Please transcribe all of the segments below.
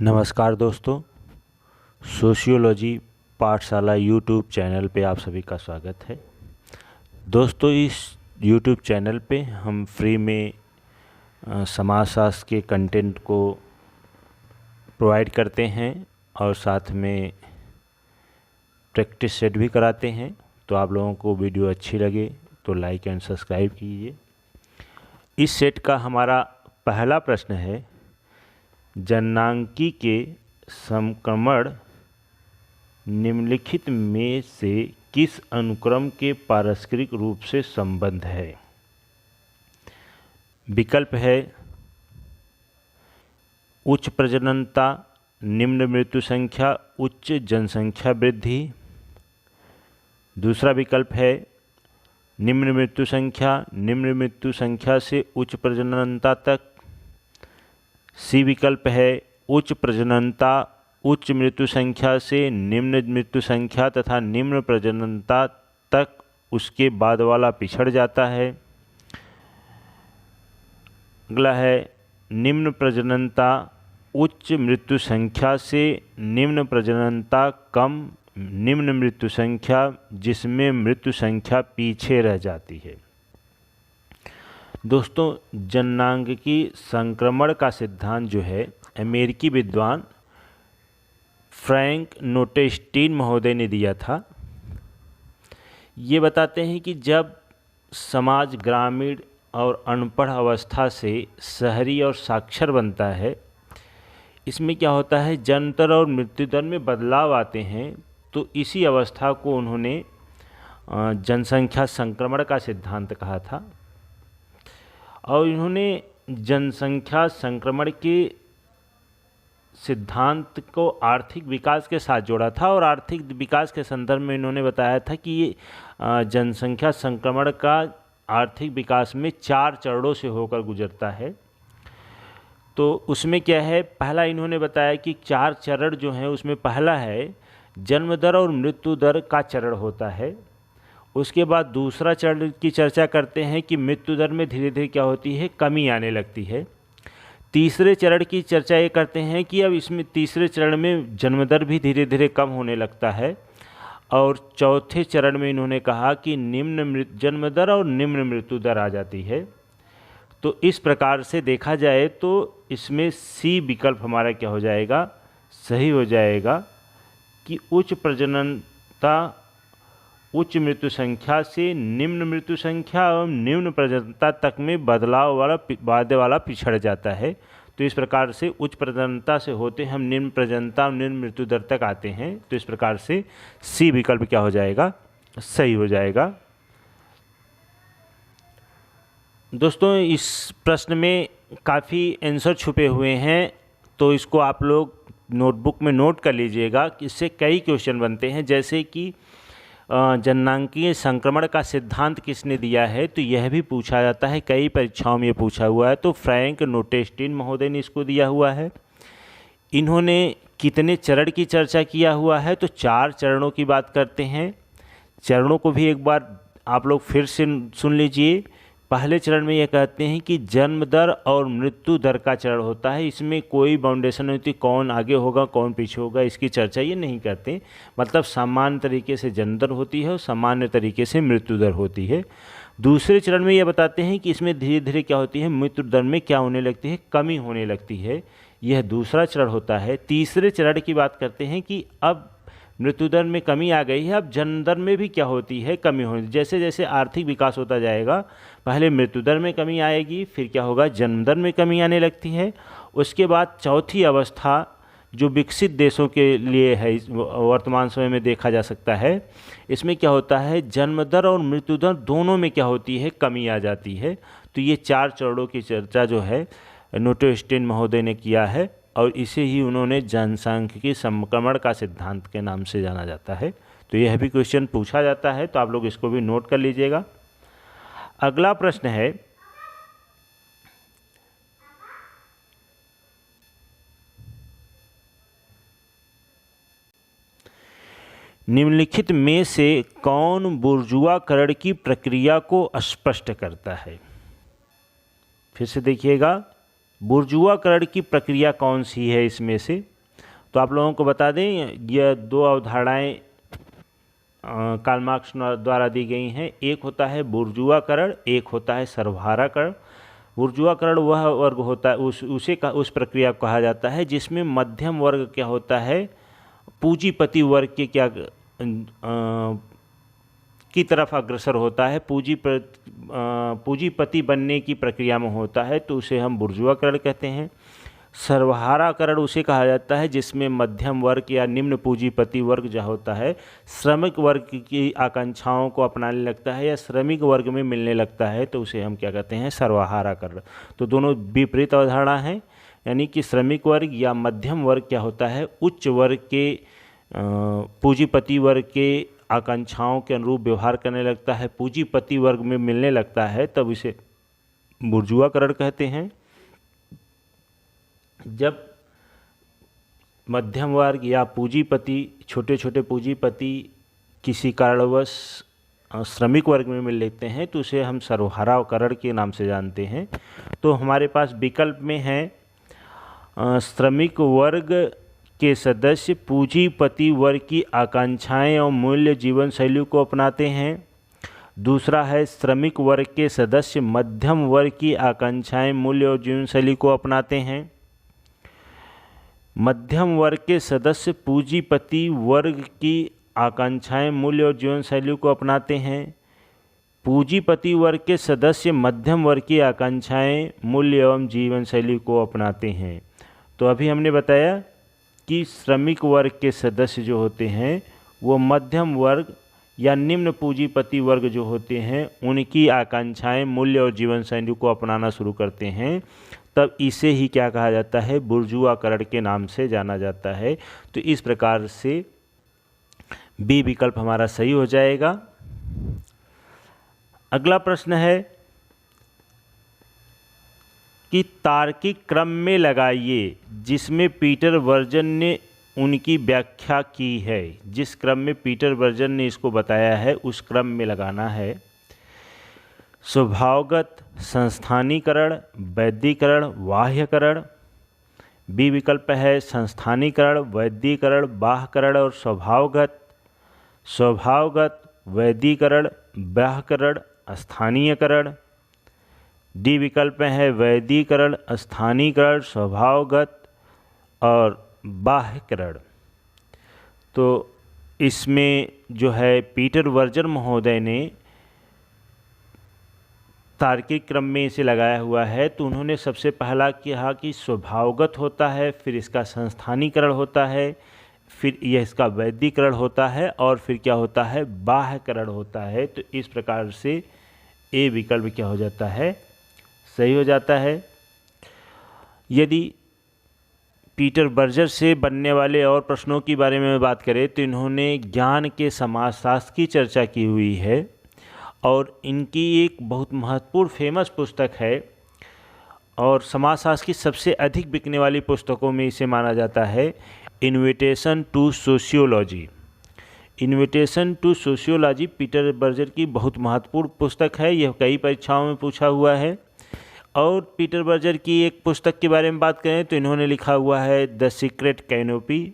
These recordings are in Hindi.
नमस्कार दोस्तों, सोशियोलॉजी पाठशाला यूट्यूब चैनल पे आप सभी का स्वागत है। दोस्तों, इस यूट्यूब चैनल पे हम फ्री में समाजशास्त्र के कंटेंट को प्रोवाइड करते हैं और साथ में प्रैक्टिस सेट भी कराते हैं। तो आप लोगों को वीडियो अच्छी लगे तो लाइक एंड सब्सक्राइब कीजिए। इस सेट का हमारा पहला प्रश्न है, जननांकी के समक्रमण निम्नलिखित में से किस अनुक्रम के पारस्परिक रूप से संबद्ध है? विकल्प है उच्च प्रजननता, निम्न मृत्यु संख्या, उच्च जनसंख्या वृद्धि। दूसरा विकल्प है निम्न मृत्यु संख्या से उच्च प्रजननता तक। सी विकल्प है उच्च प्रजननता, उच्च मृत्यु संख्या से निम्न मृत्यु संख्या तथा निम्न प्रजननता तक उसके बाद वाला पिछड़ जाता है। अगला है निम्न प्रजननता, उच्च मृत्यु संख्या से निम्न प्रजननता कम निम्न मृत्यु संख्या जिसमें मृत्यु संख्या पीछे रह जाती है। दोस्तों, जननांगिकी संक्रमण का सिद्धांत जो है अमेरिकी विद्वान फ्रैंक नोटेस्टीन महोदय ने दिया था। ये बताते हैं कि जब समाज ग्रामीण और अनपढ़ अवस्था से शहरी और साक्षर बनता है, इसमें क्या होता है, जन्म दर और मृत्यु दर में बदलाव आते हैं। तो इसी अवस्था को उन्होंने जनसंख्या संक्रमण का सिद्धांत कहा था और इन्होंने जनसंख्या संक्रमण के सिद्धांत को आर्थिक विकास के साथ जोड़ा था और आर्थिक विकास के संदर्भ में इन्होंने बताया था कि ये जनसंख्या संक्रमण का आर्थिक विकास में 4 चरणों से होकर गुजरता है। तो उसमें क्या है, पहला इन्होंने बताया कि 4 चरण जो हैं उसमें पहला है जन्म दर और मृत्यु दर का चरण होता है। उसके बाद दूसरा चरण की चर्चा करते हैं कि मृत्यु दर में धीरे धीरे क्या होती है, कमी आने लगती है। तीसरे चरण की चर्चा ये करते हैं कि अब इसमें तीसरे चरण में जन्म दर भी धीरे धीरे कम होने लगता है। और चौथे चरण में इन्होंने कहा कि निम्न जन्म दर और निम्न मृत्यु दर आ जाती है। तो इस प्रकार से देखा जाए तो इसमें सी विकल्प हमारा क्या हो जाएगा, सही हो जाएगा कि उच्च प्रजननता, उच्च मृत्यु संख्या से निम्न मृत्यु संख्या और निम्न प्रजननता तक में बदलाव वाला बाद वाला पिछड़ जाता है। तो इस प्रकार से उच्च प्रजननता से होते हम निम्न प्रजननता और निम्न मृत्यु दर तक आते हैं। तो इस प्रकार से सी विकल्प क्या हो जाएगा, सही हो जाएगा। दोस्तों, इस प्रश्न में काफ़ी आंसर छुपे हुए हैं, तो इसको आप लोग नोटबुक में नोट कर लीजिएगा कि इससे कई क्वेश्चन बनते हैं। जैसे कि जननांकीय संक्रमण का सिद्धांत किसने दिया है, तो यह भी पूछा जाता है, कई परीक्षाओं में ये पूछा हुआ है। तो फ्रैंक नोटेस्टीन महोदय ने इसको दिया हुआ है। इन्होंने कितने चरण की चर्चा किया हुआ है, तो 4 चरणों की बात करते हैं। चरणों को भी एक बार आप लोग फिर से सुन लीजिए। पहले चरण में यह कहते हैं कि जन्म दर और मृत्यु दर का चरण होता है। इसमें कोई बाउंडेशन नहीं होती, कौन आगे होगा कौन पीछे होगा, इसकी चर्चा ये नहीं करते। मतलब सामान्य तरीके से जन्म दर होती है और सामान्य तरीके से मृत्यु दर होती है। दूसरे चरण में यह बताते हैं कि इसमें धीरे धीरे क्या होती है, मृत्यु दर में क्या होने लगती है, कमी होने लगती है। यह दूसरा चरण होता है। तीसरे चरण की बात करते हैं कि अब मृत्यु दर में कमी आ गई है, अब जन्म दर में भी क्या होती है, कमी होती है। जैसे जैसे आर्थिक विकास होता जाएगा, पहले मृत्यु दर में कमी आएगी, फिर क्या होगा, जन्म दर में कमी आने लगती है। उसके बाद चौथी अवस्था जो विकसित देशों के लिए है, वर्तमान समय में देखा जा सकता है, इसमें क्या होता है, जन्म दर और मृत्यु दर दोनों में क्या होती है, कमी आ जाती है। तो ये 4 चरणों की चर्चा जो है नोटेस्टीन महोदय ने किया है और इसे ही उन्होंने जनसांख्यिकी संक्रमण का सिद्धांत के नाम से जाना जाता है। तो यह भी क्वेश्चन पूछा जाता है, तो आप लोग इसको भी नोट कर लीजिएगा। अगला प्रश्न है, निम्नलिखित में से कौन बुर्जुआकरण की प्रक्रिया को स्पष्ट करता है? फिर से देखिएगा, बुर्जुआकरण की प्रक्रिया कौन सी है इसमें से? तो आप लोगों को बता दें, यह दो अवधारणाएं कार्ल मार्क्स द्वारा दी गई हैं। एक होता है बुर्जुआकरण, एक होता है सर्वहाराकरण। बुर्जुआकरण वह वर्ग होता है, उस प्रक्रिया को कहा जाता है जिसमें मध्यम वर्ग क्या होता है, पूंजीपति वर्ग के की तरफ अग्रसर होता है, पूंजीपति बनने की प्रक्रिया में होता है, तो उसे हम बुर्जुआकरण कहते हैं। सर्वहाराकरण उसे कहा जाता है जिसमें मध्यम वर्ग या निम्न पूंजीपति वर्ग जो होता है श्रमिक वर्ग की आकांक्षाओं को अपनाने लगता है या श्रमिक वर्ग में मिलने लगता है, तो उसे हम क्या कहते हैं, सर्वहाराकरण। तो दोनों विपरीत अवधारणा है, यानी कि श्रमिक वर्ग या मध्यम वर्ग क्या होता है, उच्च वर्ग के पूंजीपति वर्ग के आकांक्षाओं के अनुरूप व्यवहार करने लगता है, पूंजीपति वर्ग में मिलने लगता है, तब इसे बुर्जुआकरण कहते हैं। जब मध्यम वर्ग या पूंजीपति, छोटे छोटे पूंजीपति किसी कारणवश श्रमिक वर्ग में मिल लेते हैं, तो उसे हम सर्वहाराकरण के नाम से जानते हैं। तो हमारे पास विकल्प में है श्रमिक वर्ग के सदस्य पूंजीपति वर्ग की आकांक्षाएं और मूल्य जीवन शैली को अपनाते हैं। दूसरा है श्रमिक वर्ग के सदस्य मध्यम वर्ग की आकांक्षाएं, मूल्य और जीवन शैली को अपनाते हैं। मध्यम वर्ग के सदस्य पूंजीपति वर्ग की आकांक्षाएं, मूल्य और जीवन शैली को अपनाते हैं। पूंजीपति वर्ग के सदस्य मध्यम वर्ग की आकांक्षाएं, मूल्य एवं जीवन शैली को अपनाते हैं। तो अभी हमने बताया कि श्रमिक वर्ग के सदस्य जो होते हैं वो मध्यम वर्ग या निम्न पूंजीपति वर्ग जो होते हैं उनकी आकांक्षाएं, मूल्य और जीवन शैली को अपनाना शुरू करते हैं, तब इसे ही क्या कहा जाता है, बुर्जुआकरण के नाम से जाना जाता है। तो इस प्रकार से बी विकल्प हमारा सही हो जाएगा। अगला प्रश्न है कि तार्किक क्रम में लगाइए जिसमें पीटर बर्जन ने उनकी व्याख्या की है। जिस क्रम में पीटर बर्जन ने इसको बताया है उस क्रम में लगाना है। स्वभावगत, संस्थानीकरण, वैदिकरण, बाह्यकरण। बी विकल्प है संस्थानीकरण, वैदिकरण, बाह्यकरण और स्वभावगत। स्वभावगत, वैदिकरण, बाह्यकरण, स्थानीयकरण। डी विकल्प है वैदिकरण, स्थानीयकरण, स्वभावगत और बाह्यकरण। तो इसमें जो है पीटर बर्जन महोदय ने तार्किक क्रम में इसे लगाया हुआ है। तो उन्होंने सबसे पहला कहा कि स्वभावगत होता है, फिर इसका संस्थानीकरण होता है, फिर यह इसका वैदिकरण होता है और फिर क्या होता है, बाह्यकरण होता है। तो इस प्रकार से ए विकल्प क्या हो जाता है, सही हो जाता है। यदि पीटर बर्जर से बनने वाले और प्रश्नों के बारे में बात करें तो इन्होंने ज्ञान के समाजशास्त्र की चर्चा की हुई है और इनकी एक बहुत महत्वपूर्ण फेमस पुस्तक है और समाजशास्त्र की सबसे अधिक बिकने वाली पुस्तकों में इसे माना जाता है, invitation to sociology. Invitation to sociology Peter Berger की बहुत महत्वपूर्ण पुस्तक है। यह कई परीक्षाओं में पूछा हुआ है। और पीटर बर्जर की एक पुस्तक के बारे में बात करें तो इन्होंने लिखा हुआ है द सीक्रेट कैनोपी।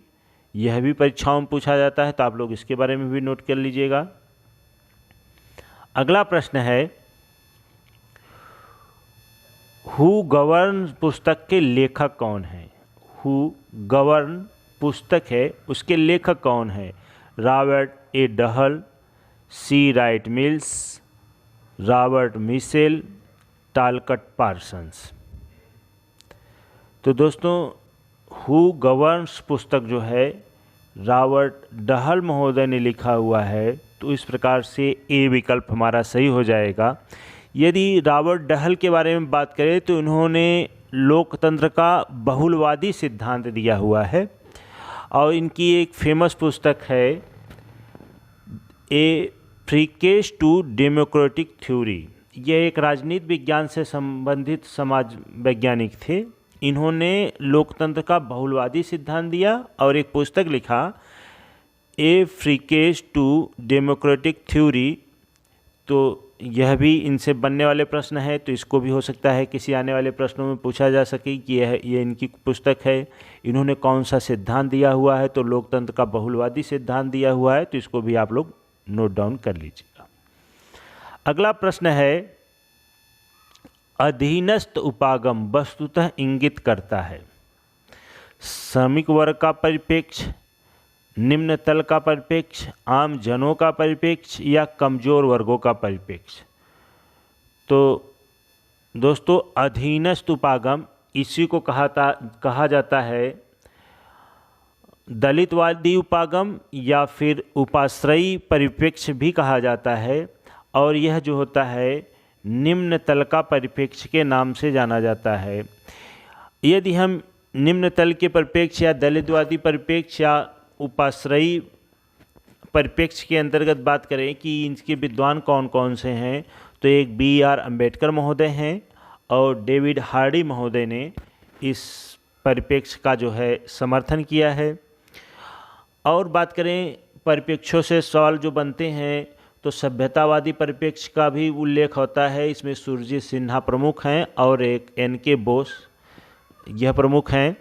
यह भी परीक्षाओं में पूछा जाता है, तो आप लोग इसके बारे में भी नोट कर लीजिएगा। अगला प्रश्न है हु गवर्न पुस्तक के लेखक कौन हैं। हु गवर्न पुस्तक है उसके लेखक कौन है। Robert A Dahl, C Wright Mills, Robert Michels, Talcott Parsons. तो दोस्तों हु गवर्न्स पुस्तक जो है रॉबर्ट डहल महोदय ने लिखा हुआ है, तो इस प्रकार से ए विकल्प हमारा सही हो जाएगा। यदि रॉबर्ट डहल के बारे में बात करें तो इन्होंने लोकतंत्र का बहुलवादी सिद्धांत दिया हुआ है और इनकी एक फेमस पुस्तक है ए फ्रीकेस टू डेमोक्रेटिक थ्योरी। यह एक राजनीति विज्ञान से संबंधित समाज वैज्ञानिक थे। इन्होंने लोकतंत्र का बहुलवादी सिद्धांत दिया और एक पुस्तक लिखा ए फ्रीकेस टू डेमोक्रेटिक थ्योरी। तो यह भी इनसे बनने वाले प्रश्न है, तो इसको भी हो सकता है किसी आने वाले प्रश्नों में पूछा जा सके कि ये इनकी पुस्तक है, इन्होंने कौन सा सिद्धांत दिया हुआ है। तो लोकतंत्र का बहुलवादी सिद्धांत दिया हुआ है, तो इसको भी आप लोग नोट डाउन कर लीजिएगा। अगला प्रश्न है, अधीनस्थ उपागम वस्तुतः इंगित करता है श्रमिक वर्ग का परिप्रेक्ष्य, निम्न तल का परिप्रेक्ष्य, आम जनों का परिप्रेक्ष्य या कमजोर वर्गों का परिप्रेक्ष्य। तो दोस्तों, अधीनस्थ उपागम इसी को कहा जाता है दलितवादी उपागम या फिर उपाश्रयी परिप्रेक्ष्य भी कहा जाता है, और यह जो होता है निम्न तल का परिप्रेक्ष्य के नाम से जाना जाता है। यदि हम निम्न तल के परिप्रेक्ष्य या दलितवादी परिप्रेक्ष्य या उपाश्रयी परिप्रेक्ष्य के अंतर्गत बात करें कि इनके विद्वान कौन कौन से हैं, तो एक B.R. अम्बेडकर महोदय हैं और डेविड हार्डी महोदय ने इस परिप्रेक्ष्य का जो है समर्थन किया है। और बात करें परिप्रेक्ष्यों से सवाल जो बनते हैं, तो सभ्यतावादी परिप्रेक्ष्य का भी उल्लेख होता है। इसमें सुरजीत सिन्हा प्रमुख हैं और एक N.K. बोस यह प्रमुख हैं।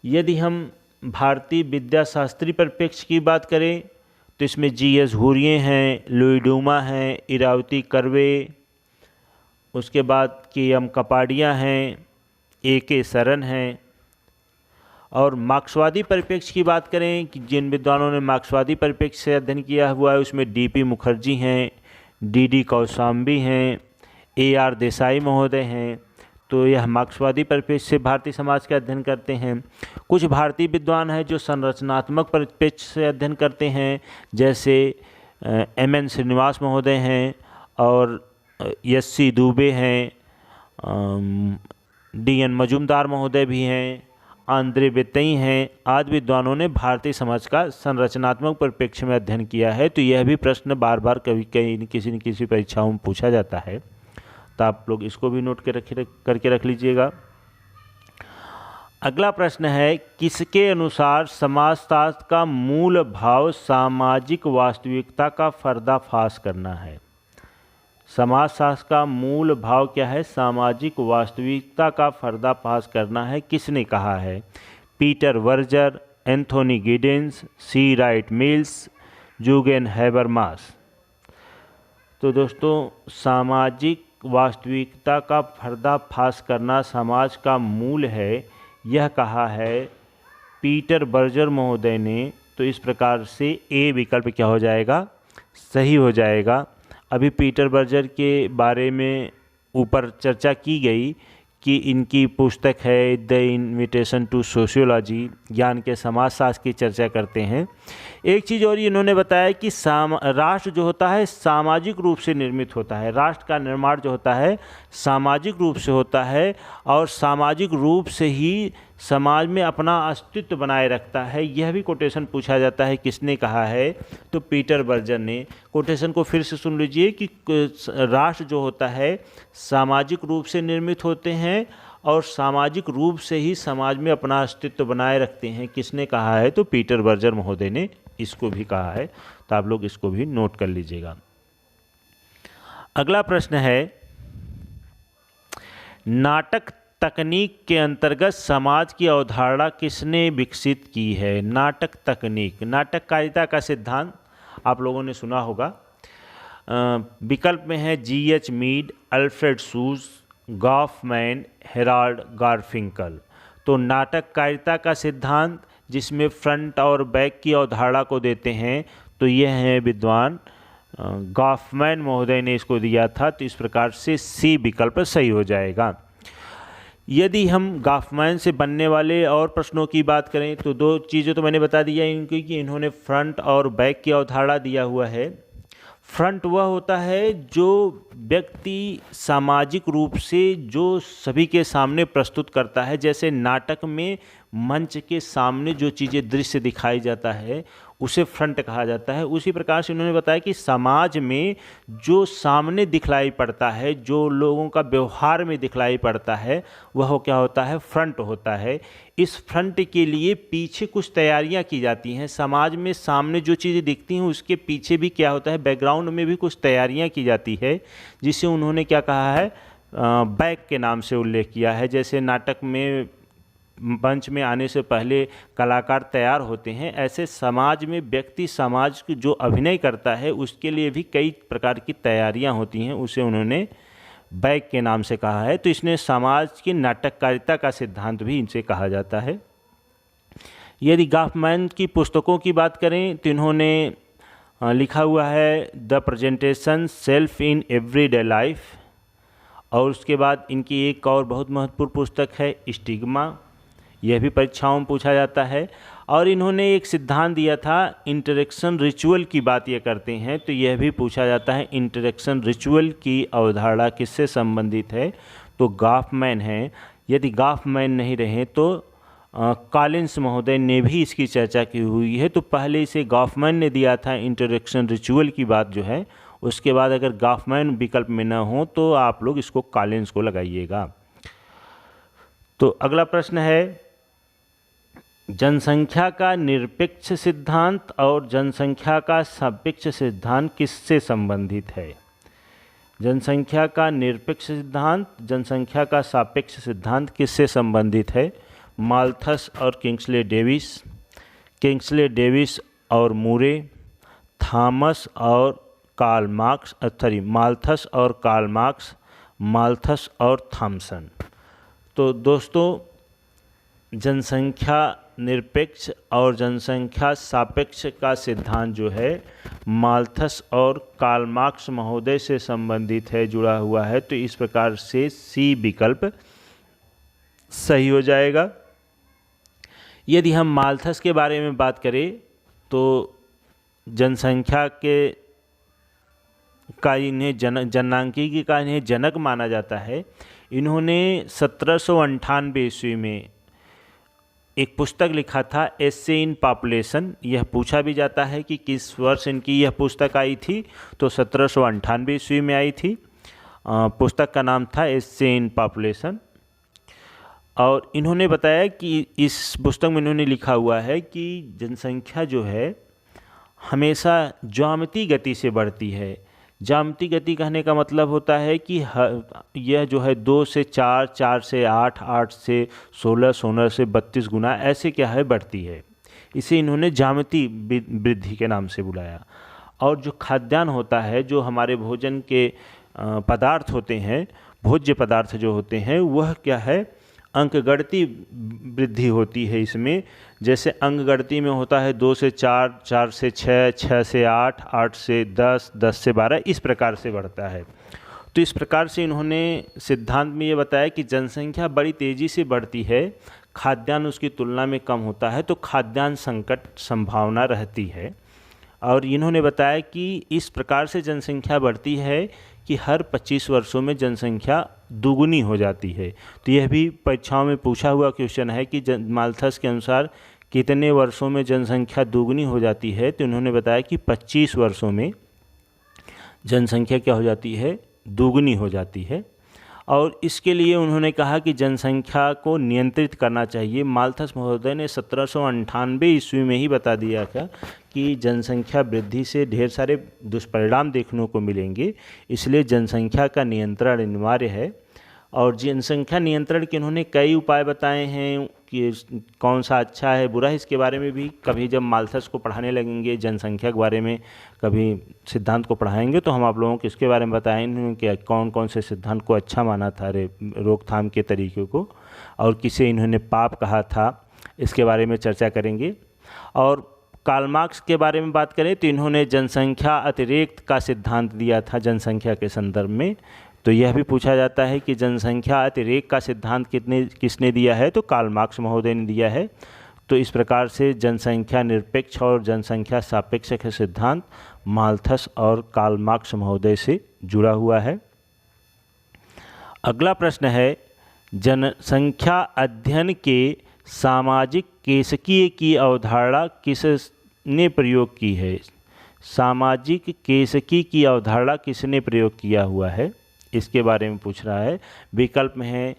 यदि हम भारतीय विद्याशास्त्री परिप्रेक्ष्य की बात करें, तो इसमें G.S. हुरिये हैं, लुई डूमा हैं, इरावती कर्वे, उसके बाद K.M. कपाडिया हैं, A.K. सरन हैं। और मार्क्सवादी परिप्रेक्ष्य की बात करें कि जिन विद्वानों ने मार्क्सवादी परिप्रेक्ष्य से अध्ययन किया हुआ है, उसमें D.P. मुखर्जी हैं, D.D. कौशाम्बी हैं, A.R. देसाई महोदय हैं। तो यह मार्क्सवादी परिप्रेक्ष्य से भारतीय समाज का अध्ययन करते हैं। कुछ भारतीय विद्वान हैं जो संरचनात्मक परिप्रेक्ष्य से अध्ययन करते हैं, जैसे M.N. श्रीनिवास महोदय हैं और S.C. दुबे हैं, D.N. मजूमदार महोदय भी हैं, आंद्रे बेतई हैं। आदि विद्वानों ने भारतीय समाज का संरचनात्मक परिप्रेक्ष्य में अध्ययन किया है। तो यह भी प्रश्न बार बार किसी न किसी परीक्षाओं में पूछा जाता है, तो आप लोग इसको भी नोट करके रख लीजिएगा। अगला प्रश्न है, किसके अनुसार समाजशास्त्र का मूल भाव सामाजिक वास्तविकता का पर्दाफाश करना है? समाजशास्त्र का मूल भाव क्या है? सामाजिक वास्तविकता का पर्दाफाश करना है। किसने कहा है? Peter Berger, Anthony Giddens, C. Wright Mills, Jurgen Habermas. तो दोस्तों, सामाजिक वास्तविकता का पर्दाफाश करना समाज का मूल है, यह कहा है पीटर बर्जर महोदय ने। तो इस प्रकार से A विकल्प क्या हो जाएगा? सही हो जाएगा। अभी पीटर बर्जर के बारे में ऊपर चर्चा की गई कि इनकी पुस्तक है द इन्विटेशन टू सोशियोलॉजी, ज्ञान के समाजशास्त्र की चर्चा करते हैं। एक चीज़ और इन्होंने बताया कि राष्ट्र जो होता है सामाजिक रूप से निर्मित होता है। राष्ट्र का निर्माण जो होता है सामाजिक रूप से होता है, और सामाजिक रूप से ही समाज में अपना अस्तित्व बनाए रखता है। यह भी कोटेशन पूछा जाता है, किसने कहा है? तो पीटर बर्जर ने। कोटेशन को फिर से सुन लीजिए कि राष्ट्र जो होता है सामाजिक रूप से निर्मित होते हैं और सामाजिक रूप से ही समाज में अपना अस्तित्व बनाए रखते हैं। किसने कहा है? तो पीटर बर्जर महोदय ने इसको भी कहा है। तो आप लोग इसको भी नोट कर लीजिएगा। अगला प्रश्न है, नाटक तकनीक के अंतर्गत समाज की अवधारणा किसने विकसित की है? नाटक तकनीक, नाटककारिता का सिद्धांत आप लोगों ने सुना होगा। विकल्प में है G.H. मीड, अल्फ्रेड सूज, गॉफमैन, हेराल्ड गारफिंकल। तो नाटककारिता का सिद्धांत जिसमें फ्रंट और बैक की अवधारणा को देते हैं, तो यह है विद्वान गॉफमैन महोदय ने इसको दिया था। तो इस प्रकार से C विकल्प सही हो जाएगा। यदि हम गॉफमैन से बनने वाले और प्रश्नों की बात करें, तो दो चीज़ें तो मैंने बता दिया इनकी कि इन्होंने फ्रंट और बैक की अवधारणा दिया हुआ है। फ्रंट वह होता है जो व्यक्ति सामाजिक रूप से जो सभी के सामने प्रस्तुत करता है। जैसे नाटक में मंच के सामने जो चीज़ें दृश्य दिखाई जाता है, उसे फ्रंट कहा जाता है। उसी प्रकार से उन्होंने बताया कि समाज में जो सामने दिखलाई पड़ता है, जो लोगों का व्यवहार में दिखलाई पड़ता है, वह क्या होता है, फ्रंट होता है। इस फ्रंट के लिए पीछे कुछ तैयारियां की जाती हैं। समाज में सामने जो चीज़ें दिखती हैं उसके पीछे भी क्या होता है, बैकग्राउंड में भी कुछ तैयारियां की जाती है, जिसे उन्होंने क्या कहा है, बैक के नाम से उल्लेख किया है। जैसे नाटक में मंच में आने से पहले कलाकार तैयार होते हैं, ऐसे समाज में व्यक्ति समाज की जो अभिनय करता है उसके लिए भी कई प्रकार की तैयारियां होती हैं, उसे उन्होंने बैक के नाम से कहा है। तो इसने समाज की नाटककारिता का सिद्धांत भी इनसे कहा जाता है। यदि गॉफमैन की पुस्तकों की बात करें तो इन्होंने लिखा हुआ है the presentation self in everyday life, और उसके बाद इनकी एक और बहुत महत्वपूर्ण पुस्तक है स्टिग्मा, यह भी परीक्षाओं में पूछा जाता है। और इन्होंने एक सिद्धांत दिया था इंटरेक्शन रिचुअल की बात ये करते हैं, तो यह भी पूछा जाता है इंटरेक्शन रिचुअल की अवधारणा किससे संबंधित है, तो गॉफमैन है। यदि गॉफमैन नहीं रहे तो कॉलिंस महोदय ने भी इसकी चर्चा की हुई है। तो पहले इसे गॉफमैन ने दिया था इंटरेक्शन रिचुअल की बात जो है, उसके बाद अगर गॉफमैन विकल्प में न हो तो आप लोग इसको कॉलिंस को लगाइएगा। तो अगला प्रश्न है, जनसंख्या का निरपेक्ष सिद्धांत और जनसंख्या का सापेक्ष सिद्धांत किससे संबंधित है। जनसंख्या का निरपेक्ष सिद्धांत, जनसंख्या का सापेक्ष सिद्धांत किससे संबंधित है। माल्थस और किंग्सले डेविस और मूरे, थॉमस और कार्ल मार्क्स, माल्थस और कार्ल मार्क्स, माल्थस और थॉमसन। तो दोस्तों, जनसंख्या निरपेक्ष और जनसंख्या सापेक्ष का सिद्धांत जो है माल्थस और कार्ल मार्क्स महोदय से संबंधित है, जुड़ा हुआ है। तो इस प्रकार से सी विकल्प सही हो जाएगा। यदि हम माल्थस के बारे में बात करें तो जनसंख्या के का इन्हें जनांकीय का इन्हें जनक माना जाता है। इन्होंने 1798 ईस्वी में एक पुस्तक लिखा था एसे इन पॉपुलेशन। यह पूछा भी जाता है कि किस वर्ष इनकी यह पुस्तक आई थी, तो 1798 ईस्वी में आई थी। पुस्तक का नाम था एसे इन पॉपुलेशन। और इन्होंने बताया कि इस पुस्तक में इन्होंने लिखा हुआ है कि जनसंख्या जो है हमेशा ज्यामितीय गति से बढ़ती है। ज्यामितीय गति कहने का मतलब होता है कि यह जो है 2 से 4, 4 से 8, 8 से 16, 16 से 32 गुना ऐसे क्या है बढ़ती है। इसे इन्होंने ज्यामितीय वृद्धि के नाम से बुलाया। और जो खाद्यान्न होता है, जो हमारे भोजन के पदार्थ होते हैं, भोज्य पदार्थ जो होते हैं, वह क्या है, अंकगणितीय वृद्धि होती है इसमें। जैसे अंकगणितीय में होता है 2 से 4, 4 से 6, 6 से 8, 8 से 10, 10 से 12, इस प्रकार से बढ़ता है। तो इस प्रकार से इन्होंने सिद्धांत में ये बताया कि जनसंख्या बड़ी तेज़ी से बढ़ती है, खाद्यान्न उसकी तुलना में कम होता है, तो खाद्यान्न संकट संभावना रहती है। और इन्होंने बताया कि इस प्रकार से जनसंख्या बढ़ती है कि हर 25 वर्षों में जनसंख्या दुगुनी हो जाती है। तो यह भी परीक्षाओं में पूछा हुआ क्वेश्चन है कि माल्थस के अनुसार कितने वर्षों में जनसंख्या दुगुनी हो जाती है। तो उन्होंने बताया कि 25 वर्षों में जनसंख्या क्या हो जाती है, दुगुनी हो जाती है। और इसके लिए उन्होंने कहा कि जनसंख्या को नियंत्रित करना चाहिए। माल्थस महोदय ने 1798 ईस्वी में ही बता दिया था कि जनसंख्या वृद्धि से ढेर सारे दुष्परिणाम देखने को मिलेंगे, इसलिए जनसंख्या का नियंत्रण अनिवार्य है। और जनसंख्या नियंत्रण के उन्होंने कई उपाय बताए हैं कि कौन सा अच्छा है बुरा है। इसके बारे में भी कभी जब माल्थस को पढ़ाने लगेंगे, जनसंख्या के बारे में कभी सिद्धांत को पढ़ाएंगे, तो हम आप लोगों को इसके बारे में बताएंगे कि कौन कौन से सिद्धांत को अच्छा माना था रोकथाम के तरीके को, और किसे इन्होंने पाप कहा था, इसके बारे में चर्चा करेंगे। और कार्ल मार्क्स के बारे में बात करें तो इन्होंने जनसंख्या अतिरेक का सिद्धांत दिया था जनसंख्या के संदर्भ में। तो यह भी पूछा जाता है कि जनसंख्या अतिरेक का सिद्धांत किसने दिया है, तो कार्ल मार्क्स महोदय ने दिया है। तो इस प्रकार से जनसंख्या निरपेक्ष और जनसंख्या सापेक्ष का सिद्धांत माल्थस और कार्ल मार्क्स महोदय से जुड़ा हुआ है। अगला प्रश्न है, जनसंख्या अध्ययन के सामाजिक केसकीय की अवधारणा किसने प्रयोग की है? सामाजिक केसकी की अवधारणा किसने प्रयोग किया हुआ है, इसके बारे में पूछ रहा है। विकल्प में है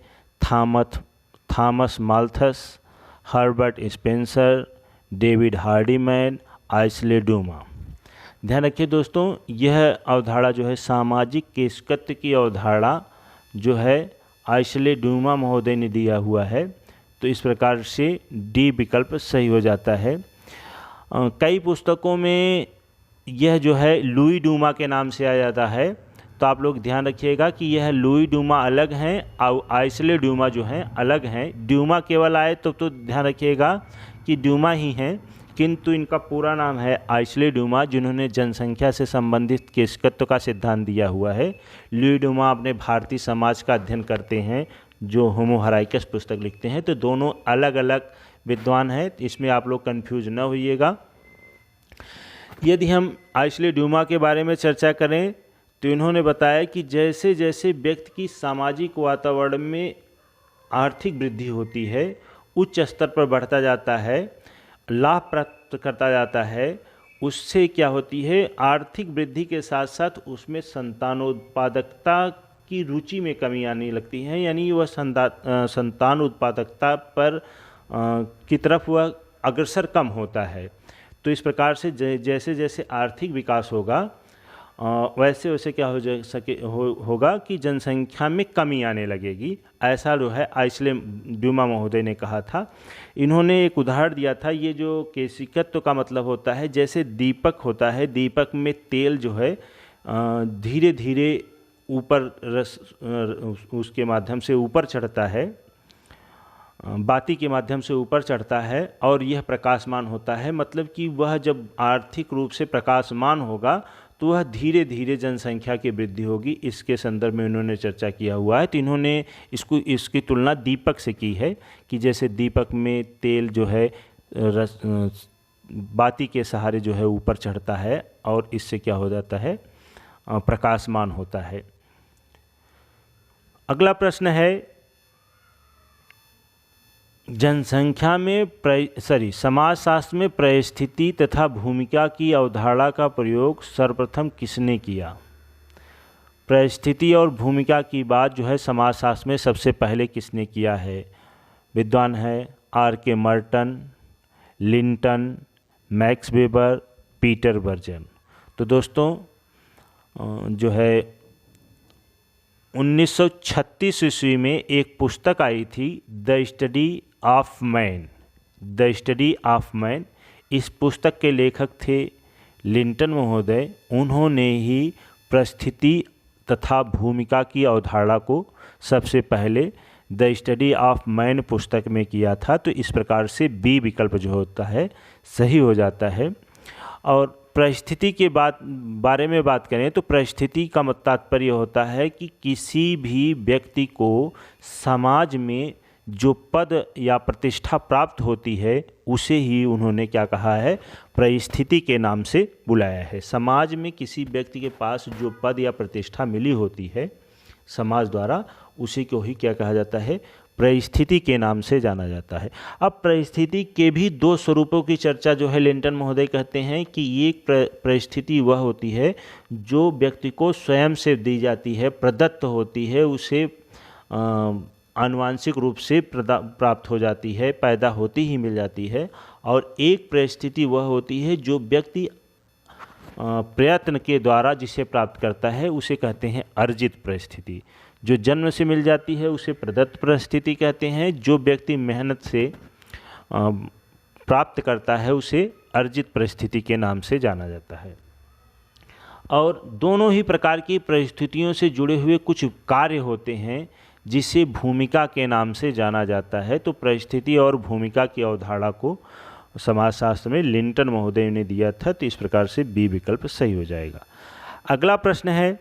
Thomas Malthus, Herbert Spencer, David Hardiman, आइसले ड्यूमा। ध्यान रखिए दोस्तों, यह अवधारणा जो है सामाजिक केशकत्व की अवधारणा जो है आइसले ड्यूमा महोदय ने दिया हुआ है। तो इस प्रकार से डी विकल्प सही हो जाता है। कई पुस्तकों में यह जो है लुई ड्यूमा के नाम से आ जाता है, तो आप लोग ध्यान रखिएगा कि यह लुई ड्यूमा अलग हैं और आइसले ड्यूमा जो हैं अलग हैं। ड्यूमा केवल आए तो ध्यान रखिएगा कि ड्यूमा ही हैं, किंतु इनका पूरा नाम है आइसले ड्यूमा, जिन्होंने जनसंख्या से संबंधित केशकत्व का सिद्धांत दिया हुआ है। लुई ड्यूमा अपने भारतीय समाज का अध्ययन करते हैं, जो होमो हराइकस पुस्तक लिखते हैं। तो दोनों अलग अलग विद्वान हैं, इसमें आप लोग कंफ्यूज न होइएगा। यदि हम आइसले ड्यूमा के बारे में चर्चा करें तो इन्होंने बताया कि जैसे जैसे व्यक्ति की सामाजिक वातावरण में आर्थिक वृद्धि होती है, उच्च स्तर पर बढ़ता जाता है, लाभ प्राप्त करता जाता है, उससे क्या होती है, आर्थिक वृद्धि के साथ साथ उसमें संतानोत्पादकता की रुचि में कमी आने लगती है, यानी वह संतान उत्पादकता पर की तरफ वह अग्रसर कम होता है। तो इस प्रकार से जैसे जैसे आर्थिक विकास होगा वैसे वैसे क्या होगा कि जनसंख्या में कमी आने लगेगी, ऐसा जो है आइसले ड्यूमा महोदय ने कहा था। इन्होंने एक उदाहरण दिया था, ये जो केशिकत्व का मतलब होता है, जैसे दीपक होता है, दीपक में तेल जो है धीरे धीरे ऊपर उसके माध्यम से ऊपर चढ़ता है, बाती के माध्यम से ऊपर चढ़ता है और यह प्रकाशमान होता है। मतलब कि वह जब आर्थिक रूप से प्रकाशमान होगा तो वह धीरे धीरे जनसंख्या की वृद्धि होगी। इसके संदर्भ में उन्होंने चर्चा किया हुआ है। तो इन्होंने इसकी तुलना दीपक से की है कि जैसे दीपक में तेल जो है बाती के सहारे जो है ऊपर चढ़ता है और इससे क्या हो जाता है, प्रकाशमान होता है। अगला प्रश्न है, जनसंख्या में समाजशास्त्र में परिस्थिति तथा भूमिका की अवधारणा का प्रयोग सर्वप्रथम किसने किया? परिस्थिति और भूमिका की बात जो है समाजशास्त्र में सबसे पहले किसने किया है? विद्वान है R.K. Merton, Linton, Max Weber, Peter Berger. तो दोस्तों जो है 1936 ईस्वी में एक पुस्तक आई थी, द स्टडी ऑफ मैन। इस पुस्तक के लेखक थे लिंटन महोदय। उन्होंने ही परिस्थिति तथा भूमिका की अवधारणा को सबसे पहले द स्टडी ऑफ मैन पुस्तक में किया था। तो इस प्रकार से बी विकल्प जो होता है सही हो जाता है। और परिस्थिति के बारे में बात करें तो परिस्थिति का तात्पर्य होता है कि किसी भी व्यक्ति को समाज में जो पद या प्रतिष्ठा प्राप्त होती है उसे ही उन्होंने क्या कहा है, परिस्थिति के नाम से बुलाया है। समाज में किसी व्यक्ति के पास जो पद या प्रतिष्ठा मिली होती है समाज द्वारा, उसी को ही क्या कहा जाता है, परिस्थिति के नाम से जाना जाता है। अब परिस्थिति के भी दो स्वरूपों की चर्चा जो है लिंटन महोदय कहते हैं कि एक परिस्थिति वह होती है जो व्यक्ति को स्वयं से दी जाती है, प्रदत्त होती है, उसे आनुवांशिक रूप से प्राप्त हो जाती है, पैदा होती ही मिल जाती है। और एक परिस्थिति वह होती है जो व्यक्ति प्रयत्न के द्वारा जिसे प्राप्त करता है उसे कहते हैं अर्जित परिस्थिति। जो जन्म से मिल जाती है उसे प्रदत्त परिस्थिति कहते हैं, जो व्यक्ति मेहनत से प्राप्त करता है उसे अर्जित परिस्थिति के नाम से जाना जाता है। और दोनों ही प्रकार की परिस्थितियों से जुड़े हुए कुछ कार्य होते हैं जिसे भूमिका के नाम से जाना जाता है। तो परिस्थिति और भूमिका की अवधारणा को समाजशास्त्र में लिंटन महोदय ने दिया था। तो इस प्रकार से बी विकल्प सही हो जाएगा। अगला प्रश्न है,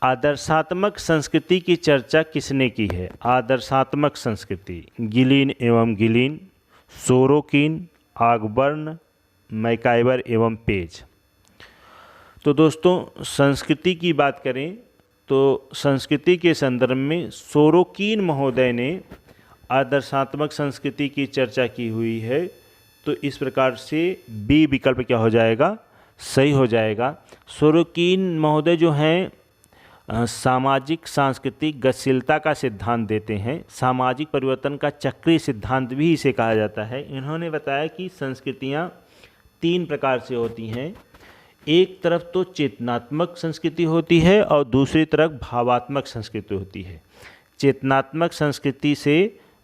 आदर्शात्मक संस्कृति की चर्चा किसने की है? आदर्शात्मक संस्कृति, गिलिन एवं गिलिन, सोरोकिन, आगबर्न, मैकाइवर एवं पेज। तो दोस्तों संस्कृति की बात करें तो संस्कृति के संदर्भ में सोरोकिन महोदय ने आदर्शात्मक संस्कृति की चर्चा की हुई है। तो इस प्रकार से बी विकल्प क्या हो जाएगा, सही हो जाएगा। सोरोकिन महोदय जो हैं सामाजिक सांस्कृतिक गतिशीलता का सिद्धांत देते हैं। सामाजिक परिवर्तन का चक्रीय सिद्धांत भी इसे कहा जाता है। इन्होंने बताया कि संस्कृतियाँ 3 प्रकार से होती हैं। एक तरफ तो चेतनात्मक संस्कृति होती है और दूसरी तरफ भावात्मक संस्कृति होती है। चेतनात्मक संस्कृति से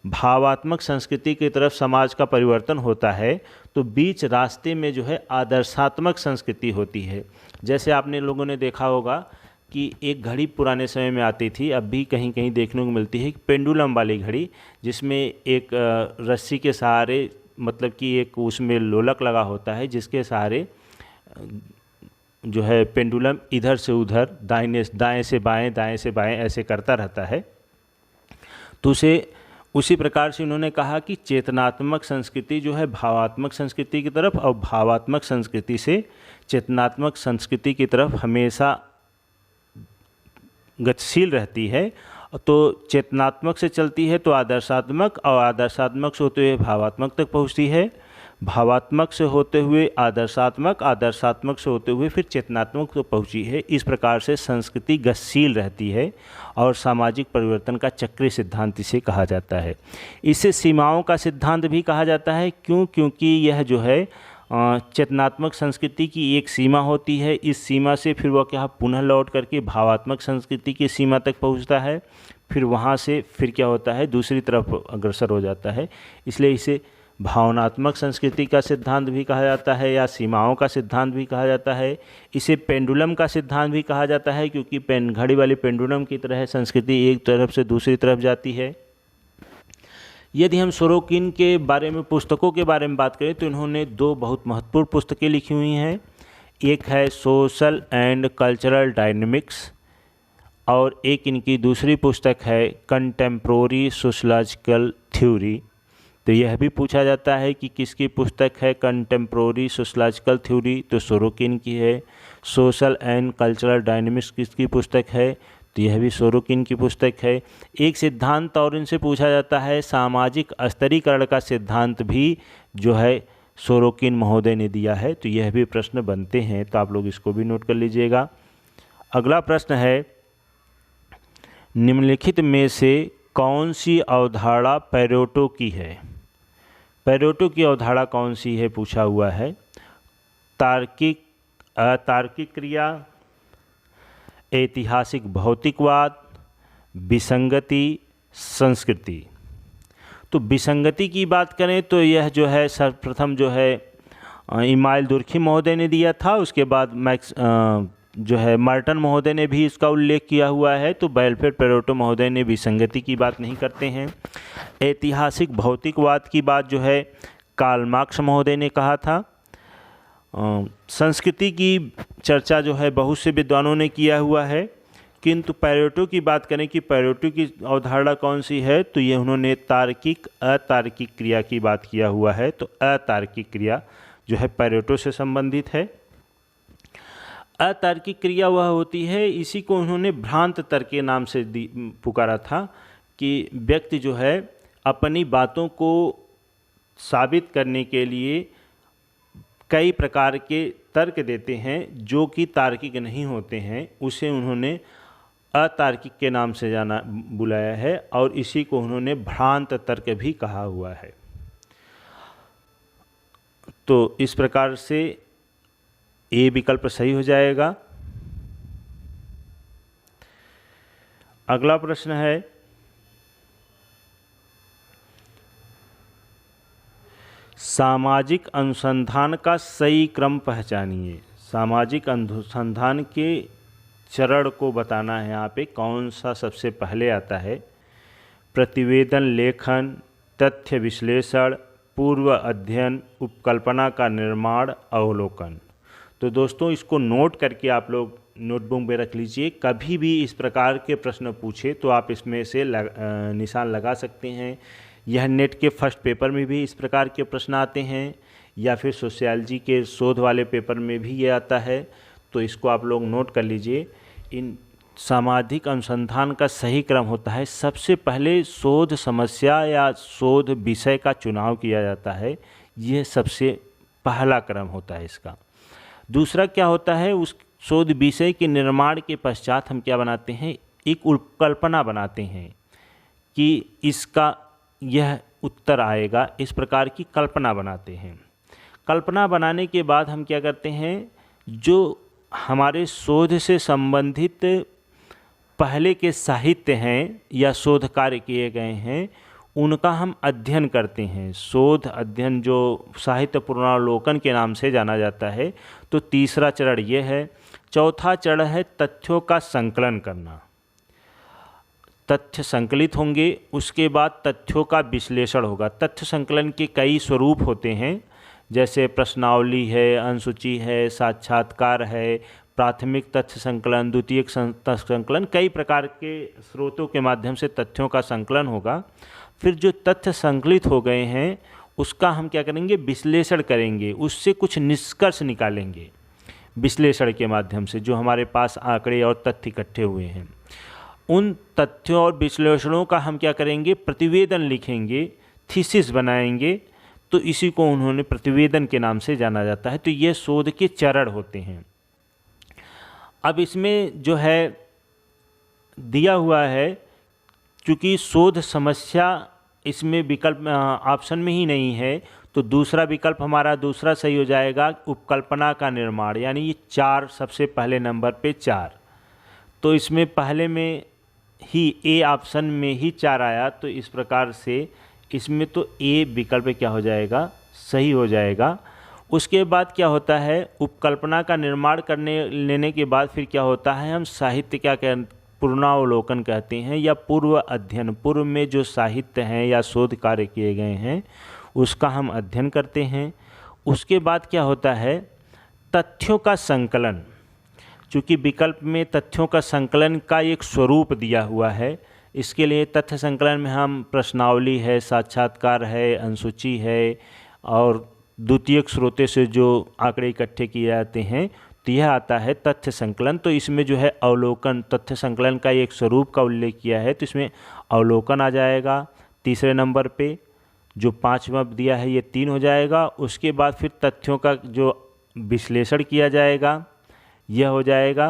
भावात्मक संस्कृति की तरफ समाज का परिवर्तन होता है, तो बीच रास्ते में जो है आदर्शात्मक संस्कृति होती है। जैसे आपने लोगों ने देखा होगा कि एक घड़ी पुराने समय में आती थी, अब भी कहीं कहीं देखने को मिलती है, पेंडुलम वाली घड़ी, जिसमें एक रस्सी के सहारे, मतलब कि एक उसमें लोलक लगा होता है जिसके सहारे जो है पेंडुलम इधर से उधर, दाएं से बाएं ऐसे करता रहता है। तो उसी प्रकार से उन्होंने कहा कि चेतनात्मक संस्कृति जो है भावात्मक संस्कृति की तरफ और भावात्मक संस्कृति से चेतनात्मक संस्कृति की तरफ हमेशा गतिशील रहती है। तो चेतनात्मक से चलती है तो आदर्शात्मक, और आदर्शात्मक से होते हुए भावात्मक तक पहुंचती है, भावात्मक से होते हुए आदर्शात्मक, आदर्शात्मक से होते हुए फिर चेतनात्मक तो पहुंची है। इस प्रकार से संस्कृति गतिशील रहती है और सामाजिक परिवर्तन का चक्रीय सिद्धांत इसे कहा जाता है। इसे सीमाओं का सिद्धांत भी कहा जाता है। क्योंकि यह जो है चेतनात्मक संस्कृति की एक सीमा होती है। इस सीमा से फिर वह क्या पुनः लौट करके भावात्मक संस्कृति की सीमा तक पहुंचता है, फिर वहां से फिर क्या होता है दूसरी तरफ अग्रसर हो जाता है। इसलिए इसे भावनात्मक संस्कृति का सिद्धांत भी कहा जाता है या सीमाओं का सिद्धांत भी कहा जाता है। इसे पेंडुलम का सिद्धांत भी कहा जाता है, क्योंकि घड़ी वाली पेंडुलम की तरह संस्कृति एक तरफ से दूसरी तरफ जाती है। यदि हम सोरोकिन के बारे में, पुस्तकों के बारे में बात करें, तो इन्होंने 2 बहुत महत्वपूर्ण पुस्तकें लिखी हुई हैं। एक है सोशल एंड कल्चरल डायनेमिक्स और एक इनकी दूसरी पुस्तक है कंटेम्प्रोरी सोशलॉजिकल थ्योरी। तो यह भी पूछा जाता है कि किसकी पुस्तक है कंटेम्प्रोरी सोशलॉजिकल थ्योरी, तो सोरोकिन की है। सोशल एंड कल्चरल डायनेमिक्स किसकी पुस्तक है, तो यह भी सोरोकिन की पुस्तक है। एक सिद्धांत और इनसे पूछा जाता है सामाजिक स्तरीकरण का सिद्धांत भी जो है सोरोकिन महोदय ने दिया है। तो यह भी प्रश्न बनते हैं, तो आप लोग इसको भी नोट कर लीजिएगा। अगला प्रश्न है, निम्नलिखित में से कौन सी अवधारणा पैरेटो की है। पैरेटो की अवधारणा कौन सी है पूछा हुआ है। तार्किक, अतार्किक क्रिया, ऐतिहासिक भौतिकवाद, विसंगति, संस्कृति। तो विसंगति की बात करें तो यह जो है सर्वप्रथम जो है इमाइल दुर्खिम महोदय ने दिया था। उसके बाद जो है मार्टन महोदय ने भी इसका उल्लेख किया हुआ है। तो बेलफेड पैरेटो महोदय ने विसंगति की बात नहीं करते हैं। ऐतिहासिक भौतिकवाद की बात जो है कार्ल मार्क्स महोदय ने कहा था। संस्कृति की चर्चा जो है बहुत से विद्वानों ने किया हुआ है, किंतु पैरेटो की बात करें कि पैरेटो की अवधारणा कौन सी है, तो ये उन्होंने तार्किक अतार्किक क्रिया की बात किया हुआ है। तो अतार्किक क्रिया जो है पैरेटो से संबंधित है। अतार्किक क्रिया वह होती है, इसी को उन्होंने भ्रांत तर्क के नाम से पुकारा था, कि व्यक्ति जो है अपनी बातों को साबित करने के लिए कई प्रकार के तर्क देते हैं जो कि तार्किक नहीं होते हैं। उसे उन्होंने अतार्किक के नाम से बुलाया है और इसी को उन्होंने भ्रांत तर्क भी कहा हुआ है। तो इस प्रकार से ए विकल्प सही हो जाएगा। अगला प्रश्न है, सामाजिक अनुसंधान का सही क्रम पहचानिए। सामाजिक अनुसंधान के चरण को बताना है यहाँ पे, कौन सा सबसे पहले आता है। प्रतिवेदन लेखन, तथ्य विश्लेषण, पूर्व अध्ययन, उपकल्पना का निर्माण, अवलोकन। तो दोस्तों इसको नोट करके आप लोग नोटबुक में रख लीजिए। कभी भी इस प्रकार के प्रश्न पूछे तो आप इसमें से निशान लगा सकते हैं। यह नेट के फर्स्ट पेपर में भी इस प्रकार के प्रश्न आते हैं या फिर सोशियोलॉजी के शोध वाले पेपर में भी ये आता है। तो इसको आप लोग नोट कर लीजिए। इन सामाजिक अनुसंधान का सही क्रम होता है, सबसे पहले शोध समस्या या शोध विषय का चुनाव किया जाता है। यह सबसे पहला क्रम होता है इसका। दूसरा क्या होता है, उस शोध विषय के निर्माण के पश्चात हम क्या बनाते हैं, एक उपकल्पना बनाते हैं कि इसका यह उत्तर आएगा, इस प्रकार की कल्पना बनाते हैं। कल्पना बनाने के बाद हम क्या करते हैं, जो हमारे शोध से संबंधित पहले के साहित्य हैं या शोध कार्य किए गए हैं उनका हम अध्ययन करते हैं। शोध अध्ययन जो साहित्य पुनरावलोकन के नाम से जाना जाता है। तो तीसरा चरण ये है। चौथा चरण है तथ्यों का संकलन करना। तथ्य संकलित होंगे, उसके बाद तथ्यों का विश्लेषण होगा। तथ्य संकलन के कई स्वरूप होते हैं, जैसे प्रश्नावली है, अनुसूची है, साक्षात्कार है, प्राथमिक तथ्य संकलन, द्वितीयक तथ्य संकलन। कई प्रकार के स्रोतों के माध्यम से तथ्यों का संकलन होगा। फिर जो तथ्य संकलित हो गए हैं उसका हम क्या करेंगे, विश्लेषण करेंगे, उससे कुछ निष्कर्ष निकालेंगे विश्लेषण के माध्यम से। जो हमारे पास आंकड़े और तथ्य इकट्ठे हुए हैं उन तथ्यों और विश्लेषणों का हम क्या करेंगे, प्रतिवेदन लिखेंगे, थीसिस बनाएंगे। तो इसी को उन्होंने प्रतिवेदन के नाम से जाना जाता है। तो ये शोध के चरण होते हैं। अब इसमें जो है दिया हुआ है, क्योंकि शोध समस्या इसमें विकल्प ऑप्शन में ही नहीं है, तो दूसरा विकल्प हमारा दूसरा सही हो जाएगा, उपकल्पना का निर्माण। यानी ये 4 सबसे पहले नंबर पे 4। तो इसमें पहले में ही ए ऑप्शन में ही 4 आया, तो इस प्रकार से इसमें तो ए विकल्प क्या हो जाएगा, सही हो जाएगा। उसके बाद क्या होता है, उपकल्पना का निर्माण करने लेने के बाद फिर क्या होता है, हम साहित्य क्या पुनरावलोकन कहते हैं, या पूर्व अध्ययन। पूर्व में जो साहित्य हैं या शोध कार्य किए गए हैं उसका हम अध्ययन करते हैं। उसके बाद क्या होता है, तथ्यों का संकलन। चूँकि विकल्प में तथ्यों का संकलन का एक स्वरूप दिया हुआ है, इसके लिए तथ्य संकलन में हम प्रश्नावली है, साक्षात्कार है, अनुसूची है और द्वितीयक स्रोते से जो आंकड़े इकट्ठे किए जाते हैं, तो यह आता है तथ्य संकलन। तो इसमें जो है अवलोकन, तथ्य संकलन का एक स्वरूप का उल्लेख किया है, तो इसमें अवलोकन आ जाएगा तीसरे नंबर पे। जो 5वां दिया है ये 3 हो जाएगा। उसके बाद फिर तथ्यों का जो विश्लेषण किया जाएगा यह हो जाएगा।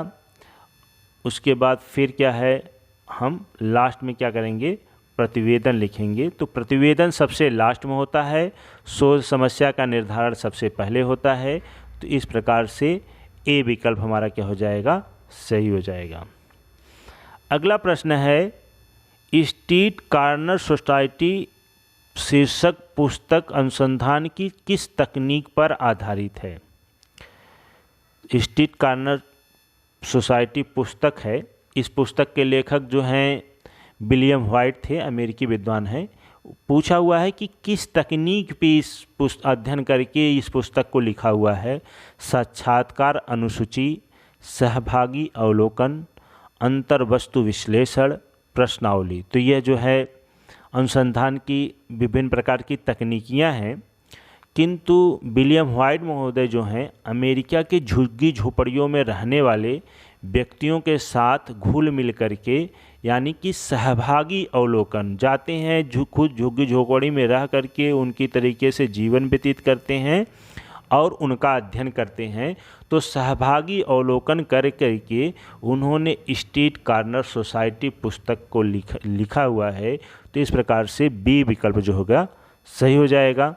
उसके बाद फिर क्या है, हम लास्ट में क्या करेंगे, प्रतिवेदन लिखेंगे। तो प्रतिवेदन सबसे लास्ट में होता है, शोध समस्या का निर्धारण सबसे पहले होता है। तो इस प्रकार से ए विकल्प हमारा क्या हो जाएगा, सही हो जाएगा। अगला प्रश्न है, स्ट्रीट कॉर्नर सोसाइटी शीर्षक पुस्तक अनुसंधान की किस तकनीक पर आधारित है। स्ट्रीट कॉर्नर सोसाइटी पुस्तक है। इस पुस्तक के लेखक जो हैं विलियम व्हाइट थे, अमेरिकी विद्वान हैं। पूछा हुआ है कि किस तकनीक पे इस अध्ययन करके इस पुस्तक को लिखा हुआ है। साक्षात्कार, अनुसूची, सहभागी अवलोकन, अंतर्वस्तु विश्लेषण, प्रश्नावली। तो यह जो है अनुसंधान की विभिन्न प्रकार की तकनीकियां हैं। किंतु विलियम व्हाइट महोदय जो हैं अमेरिका के झुग्गी झोपड़ियों में रहने वाले व्यक्तियों के साथ घुल मिल करके, यानी कि सहभागी अवलोकन, जाते हैं, खुद झुग्गी झोपड़ी में रह करके उनकी तरीके से जीवन व्यतीत करते हैं और उनका अध्ययन करते हैं। तो सहभागी अवलोकन कर करके उन्होंने स्ट्रीट कॉर्नर सोसाइटी पुस्तक को लिखा हुआ है। तो इस प्रकार से बी विकल्प जो होगा सही हो जाएगा।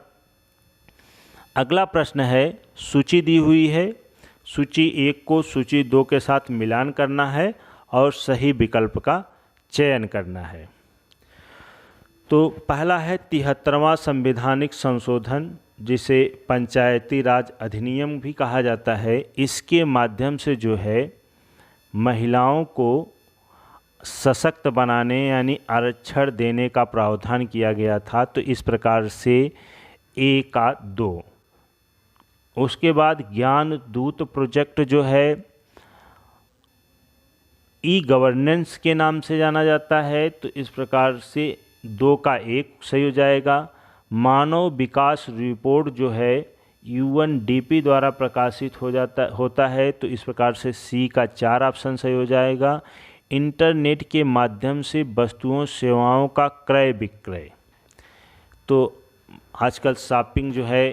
अगला प्रश्न है, सूची दी हुई है, सूची 1 को सूची 2 के साथ मिलान करना है और सही विकल्प का चयन करना है। तो पहला है 73वां संवैधानिक संशोधन, जिसे पंचायती राज अधिनियम भी कहा जाता है। इसके माध्यम से जो है महिलाओं को सशक्त बनाने यानी आरक्षण देने का प्रावधान किया गया था। तो इस प्रकार से ए का 2। उसके बाद ज्ञान दूत प्रोजेक्ट जो है ई गवर्नेंस के नाम से जाना जाता है। तो इस प्रकार से 2 का 1 सही हो जाएगा। मानव विकास रिपोर्ट जो है UNDP द्वारा प्रकाशित होता है। तो इस प्रकार से सी का 4 ऑप्शन सही हो जाएगा। इंटरनेट के माध्यम से वस्तुओं सेवाओं का क्रय विक्रय, तो आजकल शॉपिंग जो है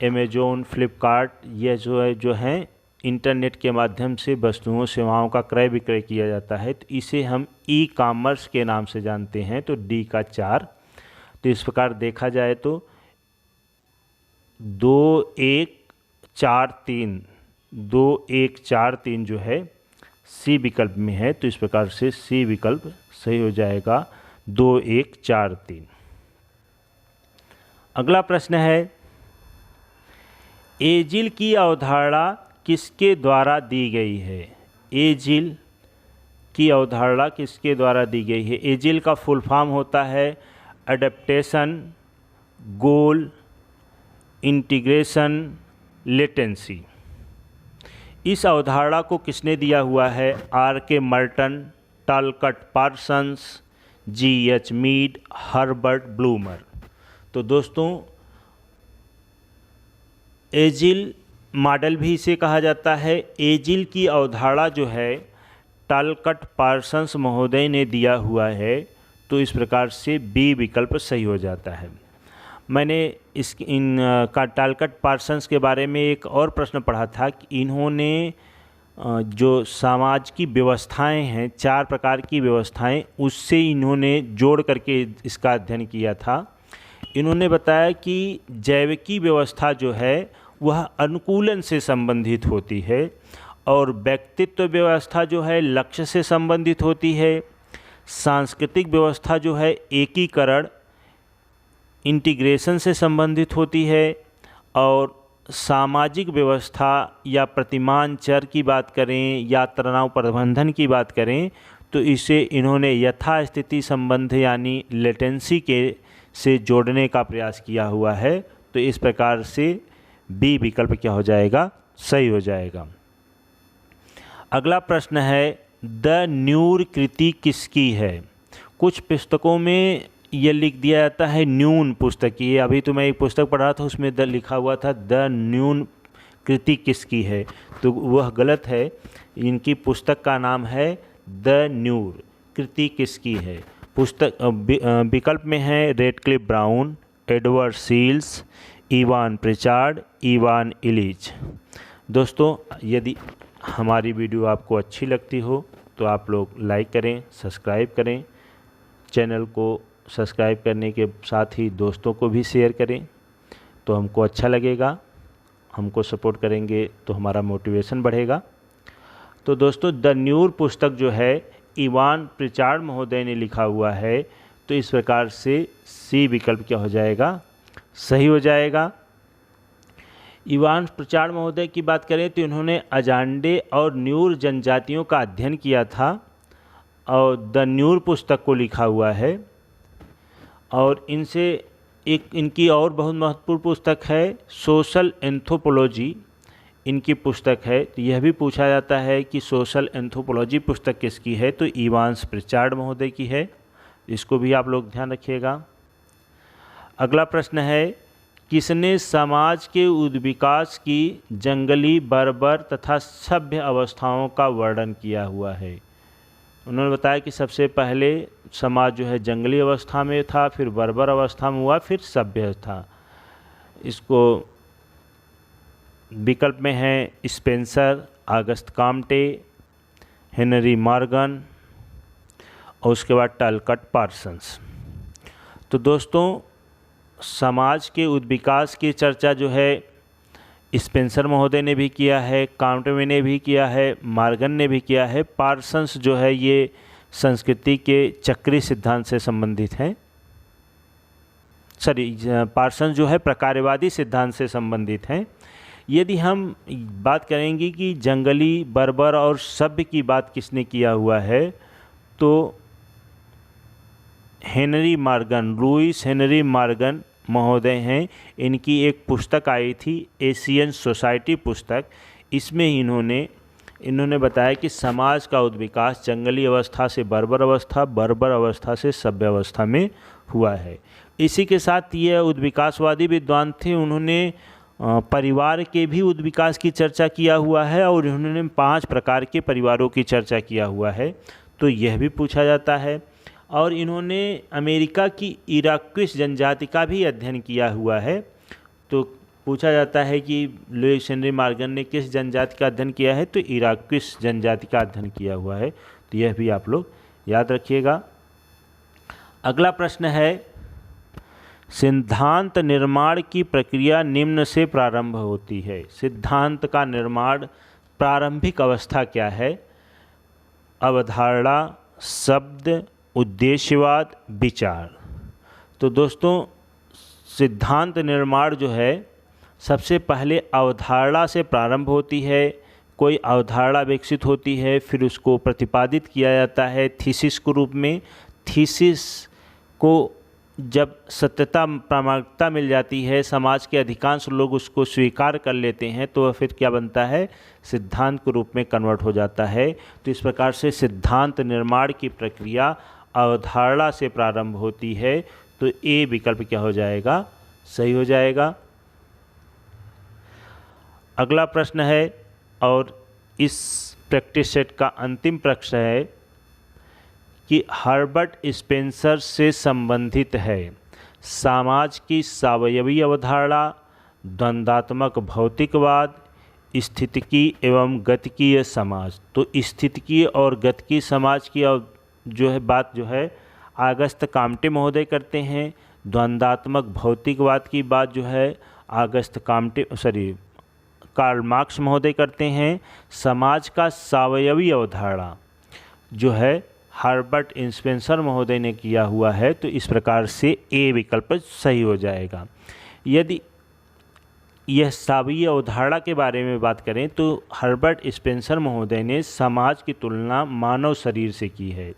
अमेज़ोन, फ्लिपकार्ट, यह जो है इंटरनेट के माध्यम से वस्तुओं सेवाओं का क्रय विक्रय किया जाता है, तो इसे हम ई कॉमर्स के नाम से जानते हैं। तो डी का 4। तो इस प्रकार देखा जाए तो 2 1 4 3 2 1 4 3 जो है सी विकल्प में है। तो इस प्रकार से सी विकल्प सही हो जाएगा 2 1 4 3। अगला प्रश्न है, एजिल की अवधारणा किसके द्वारा दी गई है? एजिल की अवधारणा किसके द्वारा दी गई है? एजिल का फुल फॉर्म होता है अडेप्टेशन, गोल, इंटीग्रेशन, लेटेंसी। इस अवधारणा को किसने दिया हुआ है? R K Merton, Talcott Parsons, G H Mead, Herbert Blumer. तो दोस्तों एजिल मॉडल भी इसे कहा जाता है। एजिल की अवधारणा जो है टलकट पार्सन्स महोदय ने दिया हुआ है। तो इस प्रकार से बी विकल्प सही हो जाता है। मैंने का टलकट पार्सन्स के बारे में एक और प्रश्न पढ़ा था कि इन्होंने जो समाज की व्यवस्थाएं हैं, 4 प्रकार की व्यवस्थाएं, उससे इन्होंने जोड़ करके इसका अध्ययन किया था। इन्होंने बताया कि जैविकी व्यवस्था जो है वह अनुकूलन से संबंधित होती है और व्यक्तित्व व्यवस्था जो है लक्ष्य से संबंधित होती है। सांस्कृतिक व्यवस्था जो है एकीकरण, इंटीग्रेशन से संबंधित होती है और सामाजिक व्यवस्था या प्रतिमान चर की बात करें या तनाव प्रबंधन की बात करें तो इसे इन्होंने यथास्थिति संबंध यानी लेटेंसी के से जोड़ने का प्रयास किया हुआ है। तो इस प्रकार से बी विकल्प क्या हो जाएगा? सही हो जाएगा। अगला प्रश्न है, द न्यूर कृति किसकी है? कुछ पुस्तकों में यह लिख दिया जाता है न्यून पुस्तक की। अभी तो मैं एक पुस्तक पढ़ रहा था, उसमें लिखा हुआ था द न्यून कृति किसकी है, तो वह गलत है। इनकी पुस्तक का नाम है द न्यूर कृति किसकी है। पुस्तक विकल्प में है Radcliffe Brown, Edward Shils, Evans Pritchard, Ivan Illich. दोस्तों यदि हमारी वीडियो आपको अच्छी लगती हो तो आप लोग लाइक करें, सब्सक्राइब करें। चैनल को सब्सक्राइब करने के साथ ही दोस्तों को भी शेयर करें तो हमको अच्छा लगेगा। हमको सपोर्ट करेंगे तो हमारा मोटिवेशन बढ़ेगा। तो दोस्तों द न्यूर पुस्तक जो है इवान प्रिचार्ड महोदय ने लिखा हुआ है। तो इस प्रकार से सी विकल्प क्या हो जाएगा? सही हो जाएगा। इवान प्रिचार्ड महोदय की बात करें तो इन्होंने अजांडे और न्यूर जनजातियों का अध्ययन किया था और द न्यूर पुस्तक को लिखा हुआ है। और इनसे एक इनकी और बहुत महत्वपूर्ण पुस्तक है सोशल एंथ्रोपोलॉजी, इनकी पुस्तक है। तो यह भी पूछा जाता है कि सोशल एंथ्रोपोलॉजी पुस्तक किसकी है, तो इवान्स प्रिचार्ड महोदय की है। इसको भी आप लोग ध्यान रखिएगा। अगला प्रश्न है, किसने समाज के उद्विकास की जंगली, बर्बर तथा सभ्य अवस्थाओं का वर्णन किया हुआ है? उन्होंने बताया कि सबसे पहले समाज जो है जंगली अवस्था में था, फिर बर्बर अवस्था में हुआ, फिर सभ्य था। इसको विकल्प में है Spencer, August Comte, Henry Morgan और उसके बाद टलकट पार्सन्स। तो दोस्तों समाज के उद्विकास की चर्चा जो है स्पेंसर महोदय ने भी किया है, कॉम्टे ने भी किया है, मॉर्गन ने भी किया है। पार्सन्स जो है ये संस्कृति के चक्री सिद्धांत से संबंधित हैं। पार्सन्स जो है प्रकारवादी सिद्धांत से संबंधित हैं। यदि हम बात करेंगे कि जंगली, बर्बर और सभ्य की बात किसने किया हुआ है, तो Henry Morgan, Lewis Henry Morgan महोदय हैं। इनकी एक पुस्तक आई थी एशियन सोसाइटी पुस्तक। इसमें इन्होंने बताया कि समाज का उद्विकास जंगली अवस्था से बर्बर अवस्था, बर्बर अवस्था से सभ्य अवस्था में हुआ है। इसी के साथ ये उद्विकासवादी विद्वान थे, उन्होंने परिवार के भी उद्विकास की चर्चा किया हुआ है और उन्होंने 5 प्रकार के परिवारों की चर्चा किया हुआ है। तो यह भी पूछा जाता है। और इन्होंने अमेरिका की इराक्विस जनजाति का भी अध्ययन किया हुआ है। तो पूछा जाता है कि लुईस हेनरी मॉर्गन ने किस जनजाति का अध्ययन किया है, तो इराक्विस जनजाति का अध्ययन किया हुआ है। तो यह भी आप लोग याद रखिएगा। अगला प्रश्न है, सिद्धांत निर्माण की प्रक्रिया निम्न से प्रारंभ होती है। सिद्धांत का निर्माण प्रारंभिक अवस्था क्या है? अवधारणा, शब्द, उद्देश्यवाद, विचार। तो दोस्तों सिद्धांत निर्माण जो है सबसे पहले अवधारणा से प्रारंभ होती है। कोई अवधारणा विकसित होती है, फिर उसको प्रतिपादित किया जाता है थीसिस के रूप में। थीसिस को जब सत्यता प्रामाणिकता मिल जाती है, समाज के अधिकांश लोग उसको स्वीकार कर लेते हैं, तो वह फिर क्या बनता है? सिद्धांत के रूप में कन्वर्ट हो जाता है। तो इस प्रकार से सिद्धांत निर्माण की प्रक्रिया अवधारणा से प्रारंभ होती है। तो ए विकल्प क्या हो जाएगा? सही हो जाएगा। अगला प्रश्न है और इस प्रैक्टिस सेट का अंतिम प्रश्न है कि हर्बर्ट स्पेंसर से संबंधित है समाज की सावयवी अवधारणा, द्वंद्वात्मक भौतिकवाद, स्थितिकी एवं गतिकीय समाज। तो स्थितिकी और गतिकीय समाज की जो है बात जो है अगस्त काम्टे महोदय करते हैं। द्वंद्वात्मक भौतिकवाद की बात जो है कार्ल मार्क्स महोदय करते हैं। समाज का सावयवी अवधारणा जो है हर्बर्ट स्पेंसर महोदय ने किया हुआ है। तो इस प्रकार से ए विकल्प सही हो जाएगा। यदि यह सावयवी अवधारणा के बारे में बात करें तो हर्बर्ट स्पेंसर महोदय ने समाज की तुलना मानव शरीर से की है।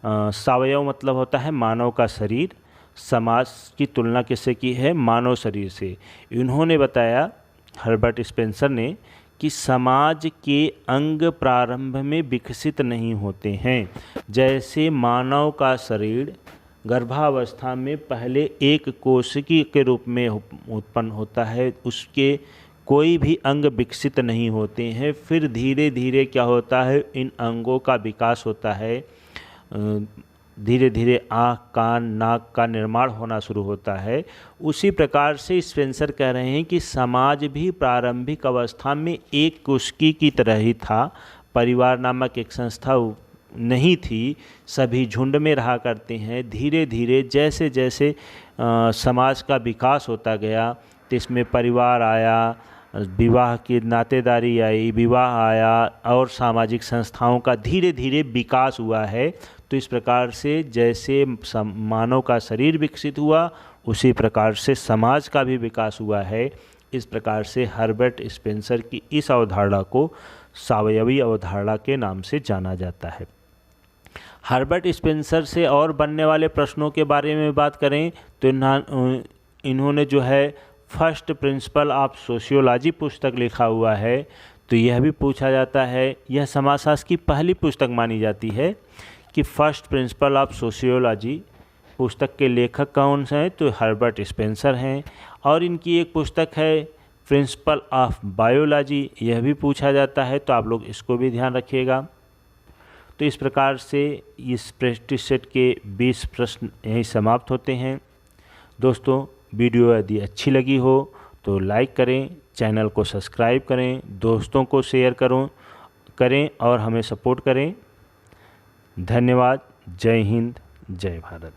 सावयव मतलब होता है मानव का शरीर, समाज की तुलना किससे की है? मानव शरीर से। इन्होंने बताया हर्बर्ट स्पेंसर ने कि समाज के अंग प्रारंभ में विकसित नहीं होते हैं। जैसे मानव का शरीर गर्भावस्था में पहले एक कोशिकी के रूप में उत्पन्न होता है, उसके कोई भी अंग विकसित नहीं होते हैं। फिर धीरे धीरे क्या होता है? इन अंगों का विकास होता है। धीरे धीरे आँख, कान, नाक का निर्माण होना शुरू होता है। उसी प्रकार से स्पेंसर कह रहे हैं कि समाज भी प्रारंभिक अवस्था में एक कोशिकी की तरह ही था। परिवार नामक एक संस्था नहीं थी, सभी झुंड में रहा करते हैं। धीरे धीरे जैसे जैसे समाज का विकास होता गया, तो इसमें परिवार आया, विवाह की नातेदारी आई, विवाह आया और सामाजिक संस्थाओं का धीरे धीरे विकास हुआ है। तो इस प्रकार से जैसे मानव का शरीर विकसित हुआ, उसी प्रकार से समाज का भी विकास हुआ है। इस प्रकार से हर्बर्ट स्पेंसर की इस अवधारणा को सावयवी अवधारणा के नाम से जाना जाता है। हर्बर्ट स्पेंसर से और बनने वाले प्रश्नों के बारे में बात करें तो इन्होंने जो है फर्स्ट प्रिंसिपल ऑफ सोशियोलॉजी पुस्तक लिखा हुआ है। तो यह भी पूछा जाता है, यह समाजशास्त्र की पहली पुस्तक मानी जाती है कि फर्स्ट प्रिंसिपल ऑफ सोशियोलॉजी पुस्तक के लेखक कौन से हैं? तो हर्बर्ट स्पेंसर हैं। और इनकी एक पुस्तक है प्रिंसिपल ऑफ बायोलॉजी, यह भी पूछा जाता है। तो आप लोग इसको भी ध्यान रखिएगा। तो इस प्रकार से इस प्रैक्टिस सेट के 20 प्रश्न यहीं समाप्त होते हैं। दोस्तों वीडियो यदि अच्छी लगी हो तो लाइक करें, चैनल को सब्सक्राइब करें, दोस्तों को शेयर करें और हमें सपोर्ट करें। धन्यवाद। जय हिंद, जय भारत।